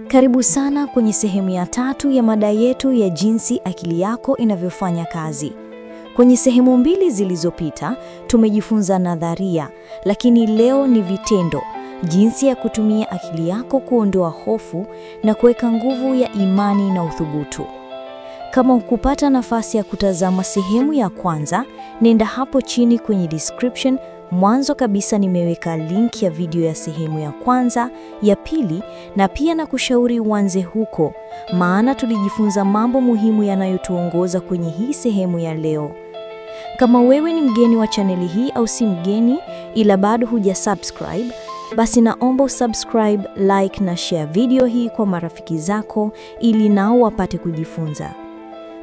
Karibu sana kwenye sehemu ya 3 ya mada yetu ya jinsi akili yako inavyofanya kazi. Kwenye sehemu 2 zilizopita tumejifunza nadharia, lakini leo ni vitendo, jinsi ya kutumia akili yako kuondoa hofu na kuweka nguvu ya imani na uthubutu. Kama hukupata nafasi ya kutazama sehemu ya kwanza, nenda hapo chini kwenye description. Mwanzo kabisa nimeweka link ya video ya sehemu ya kwanza, ya pili, na pia na kushauri uanze huko, maana tulijifunza mambo muhimu yanayotuongoza kwenye hii sehemu ya leo. Kama wewe ni mgeni wa chaneli hii au si mgeni ila bado hujasubscribe, basi naomba usubscribe, like na share video hii kwa marafiki zako ili nao wapate kujifunza.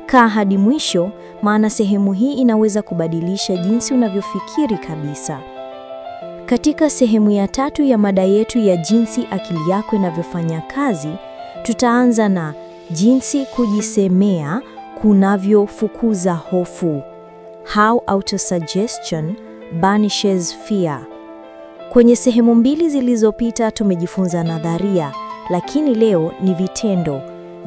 Kaa hadi mwisho, maana sehemu hii inaweza kubadilisha jinsi unavyofikiri kabisa. Katika sehemu ya 3 ya mada yetu ya jinsi akili yako inavyofanya kazi, tutaanza na jinsi kujisemea kunavyofukuza hofu. How autosuggestion banishes fear. Kwenye sehemu 2 zilizopita tumejifunza nadharia, lakini leo ni vitendo.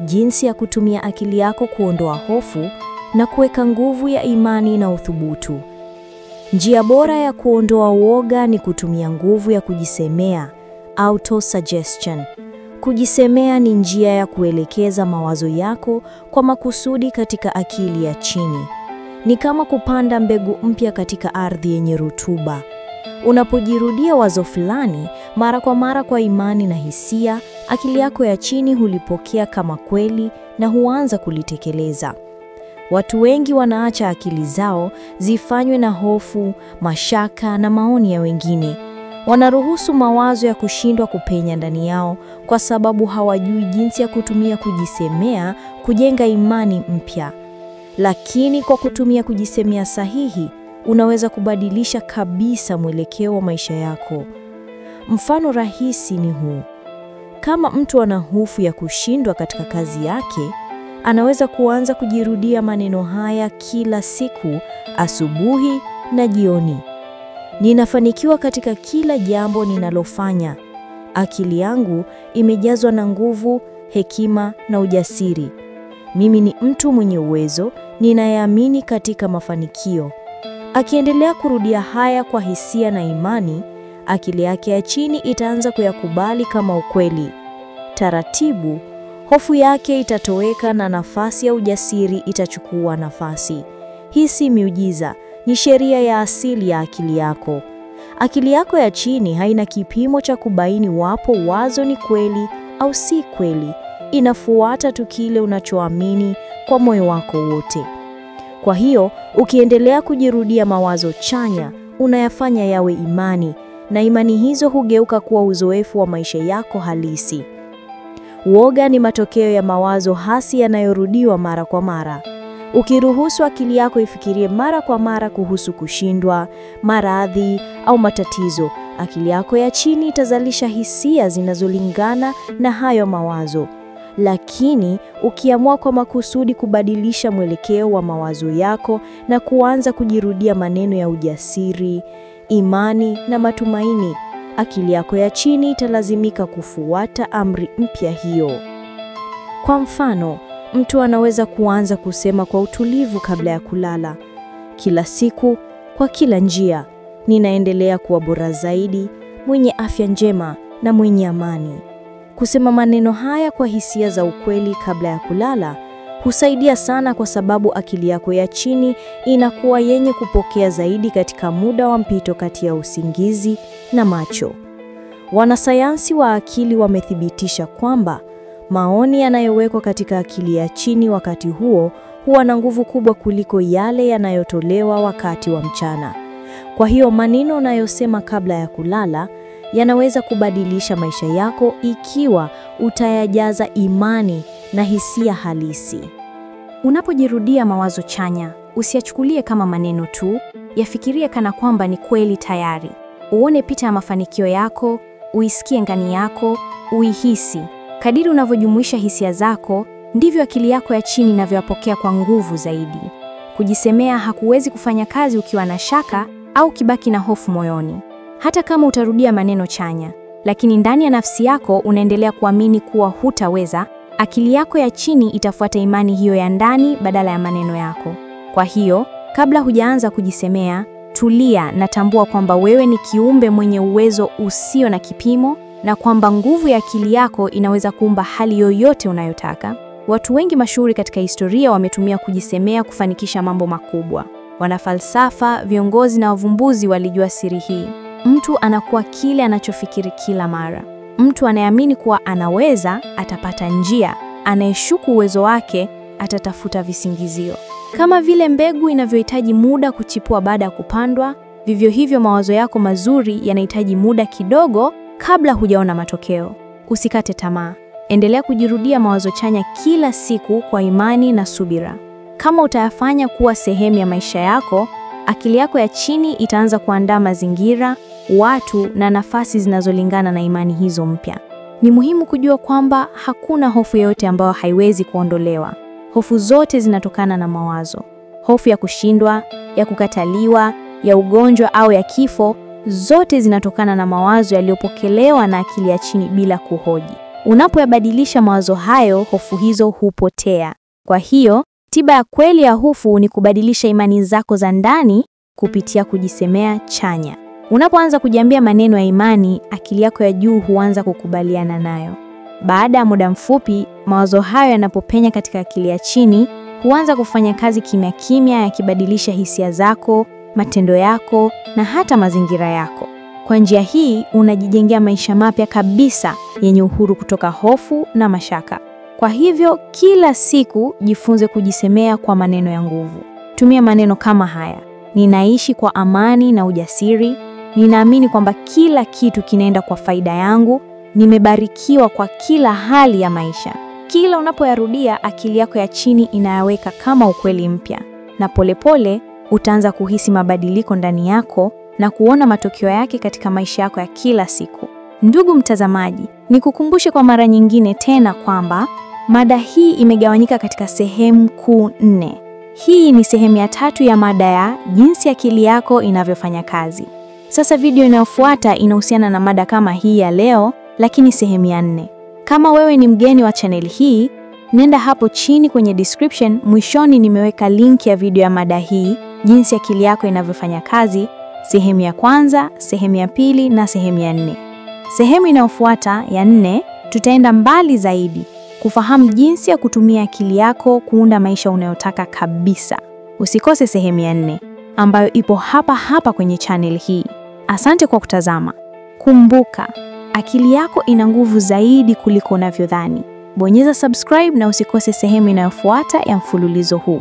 Jinsi ya kutumia akili yako kuondoa hofu na kuweka nguvu ya imani na uthubutu. Njia bora ya kuondoa uoga ni kutumia nguvu ya kujisemea, autosuggestion. Kujisemea ni njia ya kuelekeza mawazo yako kwa makusudi katika akili ya chini. Ni kama kupanda mbegu mpya katika ardhi yenye rutuba. Unapojirudia wazo fulani mara kwa mara kwa imani na hisia, akili yako ya chini hulipokea kama kweli na huanza kulitekeleza. Watu wengi wanaacha akili zao zifanywe na hofu, mashaka na maoni ya wengine. Wanaruhusu mawazo ya kushindwa kupenya ndani yao kwa sababu hawajui jinsi ya kutumia kujisemea kujenga imani mpya. Lakini kwa kutumia kujisemea sahihi, unaweza kubadilisha kabisa mwelekeo wa maisha yako. Mfano rahisi ni huu. Kama mtu ana hofu ya kushindwa katika kazi yake, anaweza kuanza kujirudia maneno haya kila siku, asubuhi na jioni. Ninafanikiwa katika kila jambo ninalofanya. Akili yangu imejazwa na nguvu, hekima na ujasiri. Mimi ni mtu mwenye uwezo, ninayeamini katika mafanikio. Akiendelea kurudia haya kwa hisia na imani, akili yake ya chini itaanza kuyakubali kama ukweli. Taratibu, hofu yake itatoweka na nafasi ya ujasiri itachukua nafasi. Hii si miujiza, ni sheria ya asili ya akili yako. Akili yako ya chini haina kipimo cha kubaini wapo wazo ni kweli au si kweli. Inafuata tu kile unachoamini kwa moyo wako wote. Kwa hiyo, ukiendelea kujirudia mawazo chanya, unayafanya yawe imani, na imani hizo hugeuka kuwa uzoefu wa maisha yako halisi. Uoga ni matokeo ya mawazo hasi yanayorudiwa mara kwa mara. Ukiruhusu akili yako ifikirie mara kwa mara kuhusu kushindwa, maradhi au matatizo, akili yako ya chini itazalisha hisia zinazolingana na hayo mawazo. Lakini ukiamua kwa makusudi kubadilisha mwelekeo wa mawazo yako na kuanza kujirudia maneno ya ujasiri, imani na matumaini, akili yako ya chini italazimika kufuata amri mpya hiyo. Kwa mfano, mtu anaweza kuanza kusema kwa utulivu kabla ya kulala, kila siku, kwa kila njia, ninaendelea kuwa bora zaidi, mwenye afya njema na mwenye amani. Kusema maneno haya kwa hisia za ukweli kabla ya kulala husaidia sana, kwa sababu akili yako ya chini inakuwa yenye kupokea zaidi katika muda wa mpito kati ya usingizi na macho. Wanasayansi wa akili wamethibitisha kwamba maoni yanayowekwa katika akili ya chini wakati huo huwa na nguvu kubwa kuliko yale yanayotolewa wakati wa mchana. Kwa hiyo maneno unayosema kabla ya kulala yanaweza kubadilisha maisha yako ikiwa utayajaza imani na hisia halisi. Unapojirudia mawazo chanya, usiyachukulie kama maneno tu, yafikirie kana kwamba ni kweli tayari. Uone picha ya mafanikio yako, uisikie ndani yako, uihisi. Kadiri unavyojumuisha hisia zako, ndivyo akili yako ya chini inavyopokea kwa nguvu zaidi. Kujisemea hakuwezi kufanya kazi ukiwa na shaka au kibaki na hofu moyoni. Hata kama utarudia maneno chanya, lakini ndani ya nafsi yako unaendelea kuamini kuwa hutaweza, akili yako ya chini itafuata imani hiyo ya ndani badala ya maneno yako. Kwa hiyo, kabla hujaanza kujisemea, tulia na tambua kwamba wewe ni kiumbe mwenye uwezo usio na kipimo na kwamba nguvu ya akili yako inaweza kuumba hali yoyote unayotaka. Watu wengi mashuhuri katika historia wametumia kujisemea kufanikisha mambo makubwa. Wanafalsafa, viongozi na wavumbuzi walijua siri hii. Mtu anakuwa kile anachofikiri kila mara. Mtu anayeamini kuwa anaweza atapata njia, anayeshuku uwezo wake atatafuta visingizio. Kama vile mbegu inavyohitaji muda kuchipua baada ya kupandwa, vivyo hivyo mawazo yako mazuri yanahitaji muda kidogo kabla hujaona matokeo. Usikate tamaa. Endelea kujirudia mawazo chanya kila siku kwa imani na subira. Kama utayafanya kuwa sehemu ya maisha yako, akili yako ya chini itaanza kuandaa mazingira, watu na nafasi zinazolingana na imani hizo mpya. Ni muhimu kujua kwamba hakuna hofu yoyote ambayo haiwezi kuondolewa. Hofu zote zinatokana na mawazo. Hofu ya kushindwa, ya kukataliwa, ya ugonjwa au ya kifo, zote zinatokana na mawazo yaliyopokelewa na akili ya chini bila kuhoji. Unapoyabadilisha mawazo hayo, hofu hizo hupotea. Kwa hiyo, tiba ya kweli ya hofu ni kubadilisha imani zako za ndani kupitia kujisemea chanya. Unapoanza kujiambia maneno ya imani, akili yako ya juu huanza kukubaliana nayo. Baada ya muda mfupi, mawazo hayo yanapopenya katika akili ya chini, huanza kufanya kazi kimya kimya yakibadilisha hisia zako, matendo yako na hata mazingira yako. Kwa njia hii, unajijengea maisha mapya kabisa yenye uhuru kutoka hofu na mashaka. Kwa hivyo, kila siku jifunze kujisemea kwa maneno ya nguvu. Tumia maneno kama haya: ninaishi kwa amani na ujasiri, ninaamini kwamba kila kitu kinaenda kwa faida yangu, nimebarikiwa kwa kila hali ya maisha. Kila unapoyarudia, akili yako ya chini inayaweka kama ukweli mpya, na polepole utaanza kuhisi mabadiliko ndani yako na kuona matokeo yake katika maisha yako ya kila siku. Ndugu mtazamaji, nikukumbushe kwa mara nyingine tena kwamba mada hii imegawanyika katika sehemu kuu 4. Hii ni sehemu ya 3 ya mada ya jinsi akili yako inavyofanya kazi. Sasa video inayofuata inahusiana na mada kama hii ya leo, lakini sehemu ya 4. Kama wewe ni mgeni wa channel hii, nenda hapo chini kwenye description, mwishoni nimeweka link ya video ya mada hii, jinsi akili yako inavyofanya kazi, sehemu ya 1, sehemu ya 2 na sehemu ya 4. Sehemu inayofuata ya 4, tutaenda mbali zaidi, kufahamu jinsi ya kutumia akili yako kuunda maisha unayotaka kabisa. Usikose sehemu ya 4, ambayo ipo hapa kwenye channel hii. Asante kwa kutazama. Kumbuka, akili yako ina nguvu zaidi kuliko unavyodhani. Bonyeza subscribe na usikose sehemu inayofuata ya mfululizo huu.